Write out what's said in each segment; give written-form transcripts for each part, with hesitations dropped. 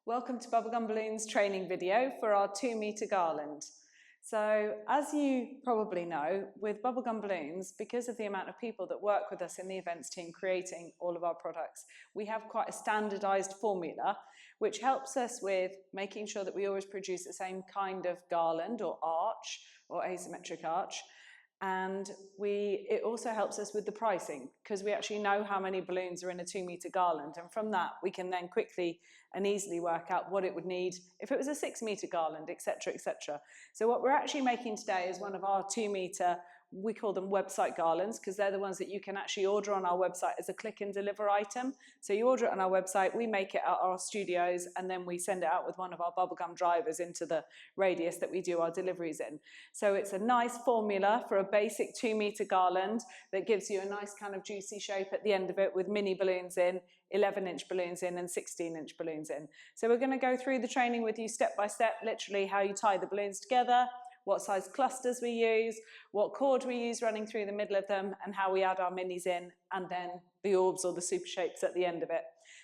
Welcome to Bubblegum Balloons training video for our 2-meter garland. So as you probably know, with Bubblegum Balloons, because of the amount of people that work with us in the events team creating all of our products, we have quite a standardized formula which helps us with making sure that we always produce the same kind of garland or arch or asymmetric arch. And it also helps us with the pricing because we actually know how many balloons are in a 2-meter garland, and from that we can then quickly and easily work out what it would need if it was a 6-meter garland, etc., etc. So what we're actually making today is one of our 2-meter, we call them website garlands because they're the ones that you can actually order on our website as a click and deliver item. So you order it on our website, we make it at our studios, and then we send it out with one of our bubblegum drivers into the radius that we do our deliveries in. So it's a nice formula for a basic 2-meter garland that gives you a nice kind of juicy shape at the end of it with mini balloons in, 11-inch balloons in and 16-inch balloons in. So we're going to go through the training with you step by step, literally how you tie the balloons together, what size clusters we use, what cord we use running through the middle of them, and how we add our minis in, and then the orbs or the super shapes at the end of it.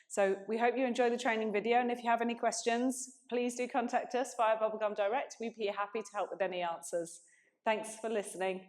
So we hope you enjoy the training video, and if you have any questions, please do contact us via Bubblegum Direct. We'd be happy to help with any answers. Thanks for listening.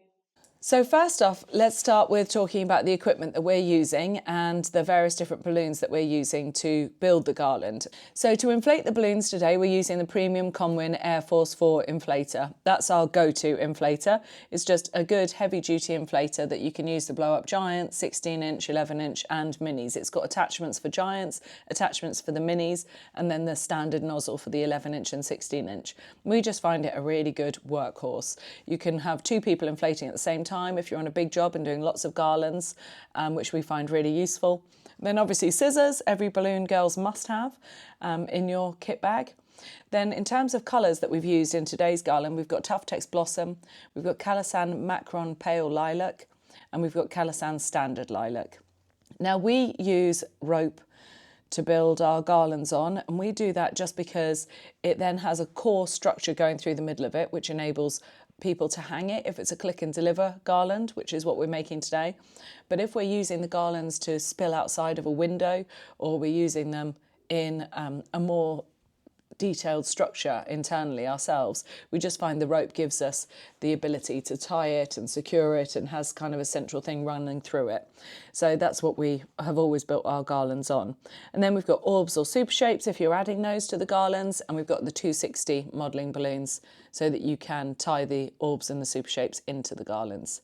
So first off, let's start with talking about the equipment that we're using and the various different balloons that we're using to build the garland. So to inflate the balloons today, we're using the Premium Conwin Air Force 4 inflator. That's our go-to inflator. It's just a good heavy-duty inflator that you can use to blow up giants, 16-inch, 11-inch and minis. It's got attachments for giants, attachments for the minis, and then the standard nozzle for the 11-inch and 16-inch. We just find it a really good workhorse. You can have 2 people inflating at the same time if you're on a big job and doing lots of garlands, which we find really useful. Then obviously scissors, every balloon girls must have in your kit bag. Then in terms of colours that we've used in today's garland, we've got Tuftex Blossom, we've got Calasan Macron Pale Lilac, and we've got Calasan Standard Lilac. Now we use rope to build our garlands on, and we do that just because it then has a core structure going through the middle of it, which enables people to hang it if it's a click and deliver garland, which is what we're making today. But if we're using the garlands to spill outside of a window, or we're using them in a more detailed structure internally ourselves, we just find the rope gives us the ability to tie it and secure it and has kind of a central thing running through it. So that's what we have always built our garlands on. And then we've got orbs or super shapes if you're adding those to the garlands, and we've got the 260 modelling balloons so that you can tie the orbs and the super shapes into the garlands.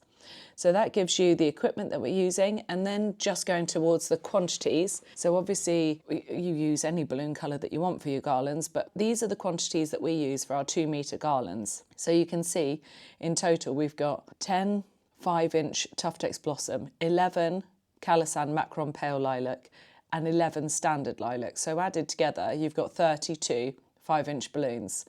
So that gives you the equipment that we're using, and then just going towards the quantities. So obviously you use any balloon colour that you want for your garlands, but these are the quantities that we use for our 2-meter garlands. So you can see in total we've got 10 5-inch Tuftex Blossom, 11 Calasan Macron Pale Lilac and 11 Standard Lilac. So added together you've got 32 5-inch balloons.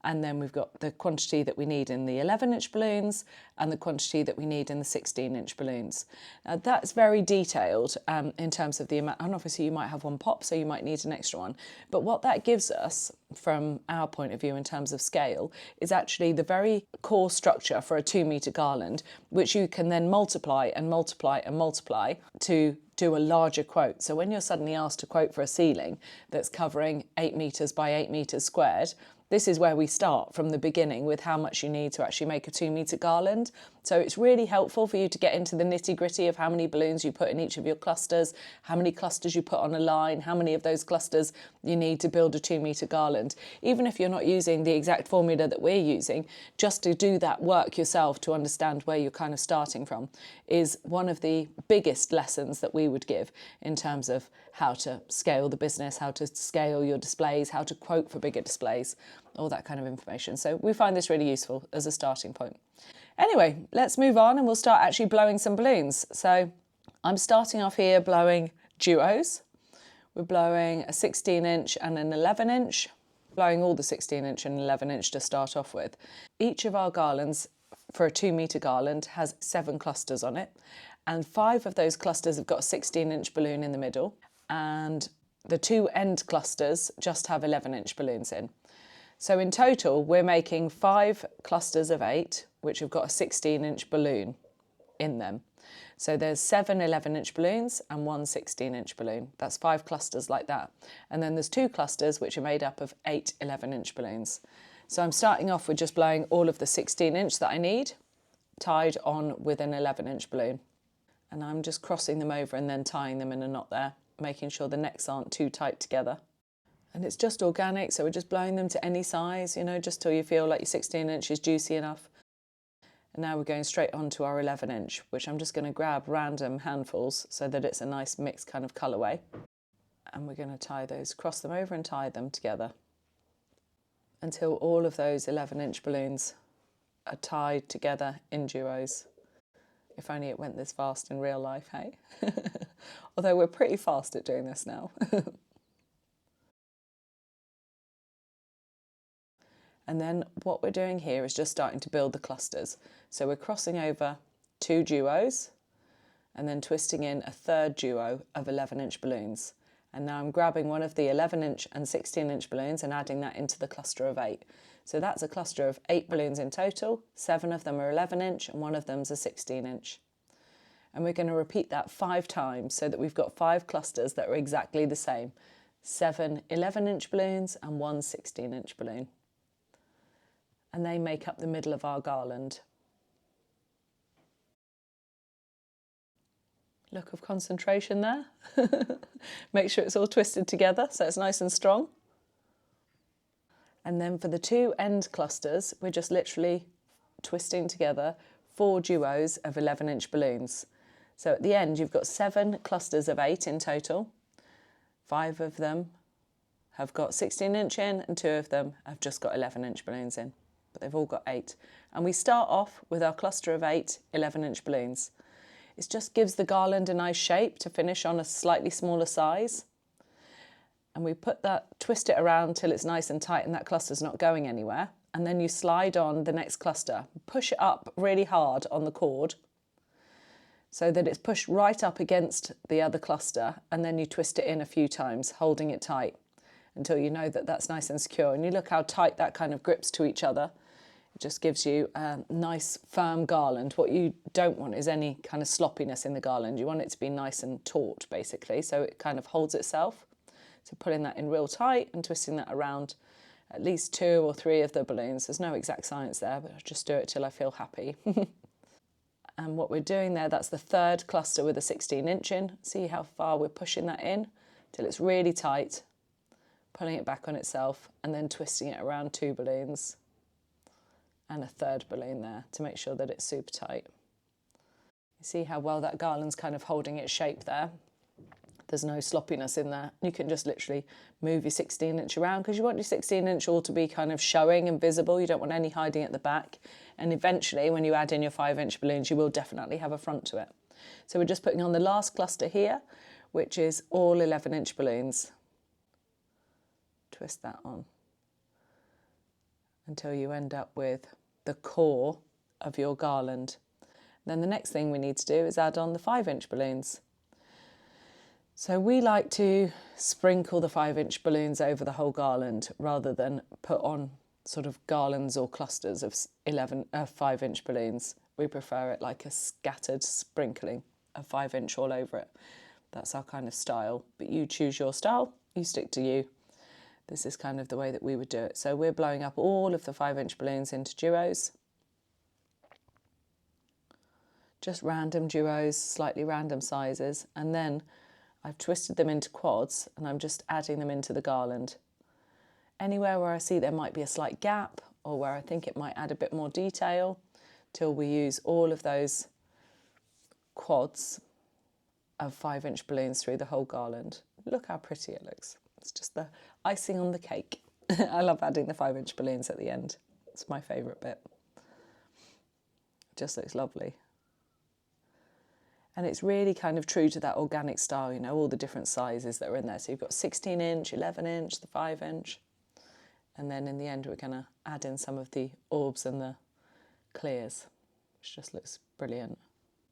And then we've got the quantity that we need in the 11-inch balloons and the quantity that we need in the 16-inch balloons. Now that's very detailed in terms of the amount, and obviously you might have one pop, so you might need an extra one. But what that gives us from our point of view in terms of scale is actually the very core structure for a 2-meter garland, which you can then multiply and multiply and multiply to do a larger quote. So when you're suddenly asked to quote for a ceiling that's covering 8 meters by 8 meters squared, this is where we start from the beginning with how much you need to actually make a 2-meter garland. So it's really helpful for you to get into the nitty-gritty of how many balloons you put in each of your clusters, how many clusters you put on a line, how many of those clusters you need to build a 2-meter garland. Even if you're not using the exact formula that we're using, just to do that work yourself to understand where you're kind of starting from is one of the biggest lessons that we would give in terms of how to scale the business, how to scale your displays, how to quote for bigger displays, all that kind of information. So we find this really useful as a starting point. Anyway, let's move on and we'll start actually blowing some balloons. So I'm starting off here blowing duos. We're blowing a 16-inch and an 11-inch, blowing all the 16-inch and 11-inch to start off with. Each of our garlands for a 2-meter garland has 7 clusters on it, and 5 of those clusters have got a 16-inch balloon in the middle, and the 2 end clusters just have 11-inch balloons in. So in total, we're making 5 clusters of 8, which have got a 16-inch balloon in them. So there's 7 11-inch balloons and 1 16-inch balloon. That's 5 clusters like that. And then there's 2 clusters which are made up of 8 11-inch balloons. So I'm starting off with just blowing all of the 16-inch that I need, tied on with an 11-inch balloon. And I'm just crossing them over and then tying them in a knot there, making sure the necks aren't too tight together. And it's just organic, so we're just blowing them to any size, you know, just till you feel like your 16-inch is juicy enough. And now we're going straight on to our 11-inch, which I'm just going to grab random handfuls so that it's a nice mixed kind of colourway. And we're going to tie those, cross them over and tie them together until all of those 11-inch balloons are tied together in duos. If only it went this fast in real life, hey? Although we're pretty fast at doing this now. And then what we're doing here is just starting to build the clusters. So we're crossing over 2 duos and then twisting in a third duo of 11-inch balloons. And now I'm grabbing one of the 11-inch and 16-inch balloons and adding that into the cluster of 8. So that's a cluster of 8 balloons in total. 7 of them are 11-inch and 1 of them's a 16-inch. And we're going to repeat that 5 times so that we've got 5 clusters that are exactly the same. 7 11-inch balloons and 1 16-inch balloon. And they make up the middle of our garland. Look of concentration there. Make sure it's all twisted together so it's nice and strong. And then for the 2 end clusters, we're just literally twisting together 4 duos of 11-inch balloons. So at the end, you've got 7 clusters of 8 in total. 5 of them have got 16-inch in and 2 of them have just got 11-inch balloons in, but they've all got 8. And we start off with our cluster of 8 11-inch balloons. It just gives the garland a nice shape to finish on a slightly smaller size. And we put that, twist it around till it's nice and tight and that cluster's not going anywhere. And then you slide on the next cluster, push it up really hard on the cord so that it's pushed right up against the other cluster, and then you twist it in a few times, holding it tight until you know that that's nice and secure. And you look how tight that kind of grips to each other. It just gives you a nice firm garland. What you don't want is any kind of sloppiness in the garland. You want it to be nice and taut basically, so it kind of holds itself. So pulling that in real tight and twisting that around at least 2 or 3 of the balloons. There's no exact science there, but I'll just do it till I feel happy. And what we're doing there, that's the 3rd cluster with a 16-inch in. See how far we're pushing that in till it's really tight, pulling it back on itself and then twisting it around 2 balloons and a 3rd balloon there to make sure that it's super tight. You see how well that garland's kind of holding its shape there? There's no sloppiness in there. You can just literally move your 16-inch around because you want your 16-inch all to be kind of showing and visible. You don't want any hiding at the back. And eventually, when you add in your 5-inch balloons, you will definitely have a front to it. So we're just putting on the last cluster here, which is all 11-inch balloons. Twist that on until you end up with the core of your garland. Then the next thing we need to do is add on the 5-inch balloons. So we like to sprinkle the 5-inch balloons over the whole garland rather than put on sort of garlands or clusters of 5-inch balloons. We prefer it like a scattered sprinkling of 5-inch all over it. That's our kind of style, but you choose your style, you stick to you. This is kind of the way that we would do it. So we're blowing up all of the 5-inch balloons into duos. Just random duos, slightly random sizes, and then I've twisted them into quads and I'm just adding them into the garland. Anywhere where I see there might be a slight gap or where I think it might add a bit more detail, till we use all of those quads of 5-inch balloons through the whole garland. Look how pretty it looks. It's just the icing on the cake. I love adding the 5-inch balloons at the end. It's my favourite bit. It just looks lovely. And it's really kind of true to that organic style, you know, all the different sizes that are in there. So you've got 16-inch, 11-inch, the 5-inch. And then in the end, we're going to add in some of the orbs and the clears, which just looks brilliant.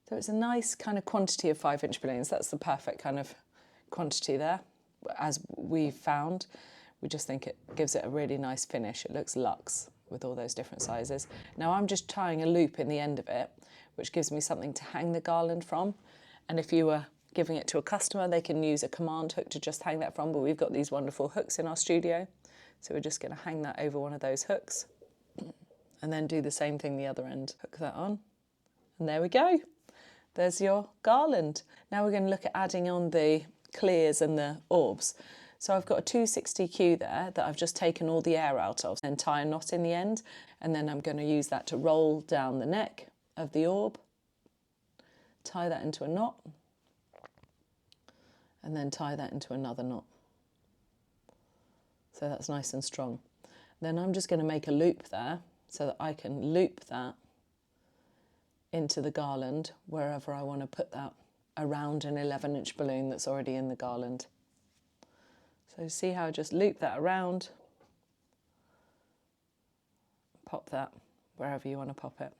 So it's a nice kind of quantity of 5-inch balloons. That's the perfect kind of quantity there. As we've found, we just think it gives it a really nice finish. It looks luxe with all those different sizes. Now I'm just tying a loop in the end of it, which gives me something to hang the garland from. And if you were giving it to a customer, they can use a command hook to just hang that from, but we've got these wonderful hooks in our studio. So we're just going to hang that over one of those hooks and then do the same thing the other end. Hook that on, and there we go. There's your garland. Now we're going to look at adding on the clears and the orbs. So I've got a 260Q there that I've just taken all the air out of, and tie a knot in the end, and then I'm going to use that to roll down the neck of the orb, tie that into a knot, and then tie that into another knot. So that's nice and strong. Then I'm just going to make a loop there so that I can loop that into the garland wherever I want to put that around an 11-inch balloon that's already in the garland. So see how I just loop that around, pop that wherever you want to pop it.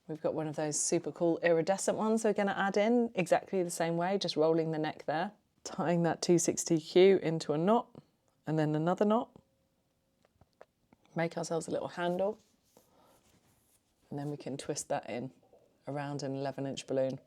We've got one of those super cool iridescent ones we're going to add in exactly the same way, just rolling the neck there, tying that 260Q into a knot and then another knot. Make ourselves a little handle, and then we can twist that in around an 11-inch balloon.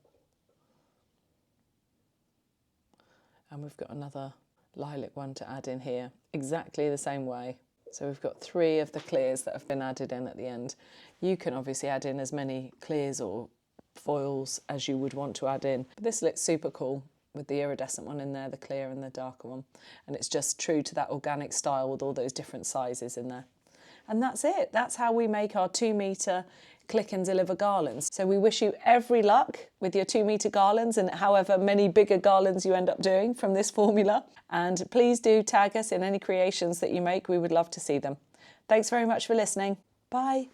And we've got another lilac one to add in here, exactly the same way. So we've got 3 of the clears that have been added in at the end. You can obviously add in as many clears or foils as you would want to add in. But this looks super cool with the iridescent one in there, the clear and the darker one. And it's just true to that organic style with all those different sizes in there. And that's it. That's how we make our 2-metre click and deliver garlands. So we wish you every luck with your 2-metre garlands and however many bigger garlands you end up doing from this formula. And please do tag us in any creations that you make. We would love to see them. Thanks very much for listening. Bye.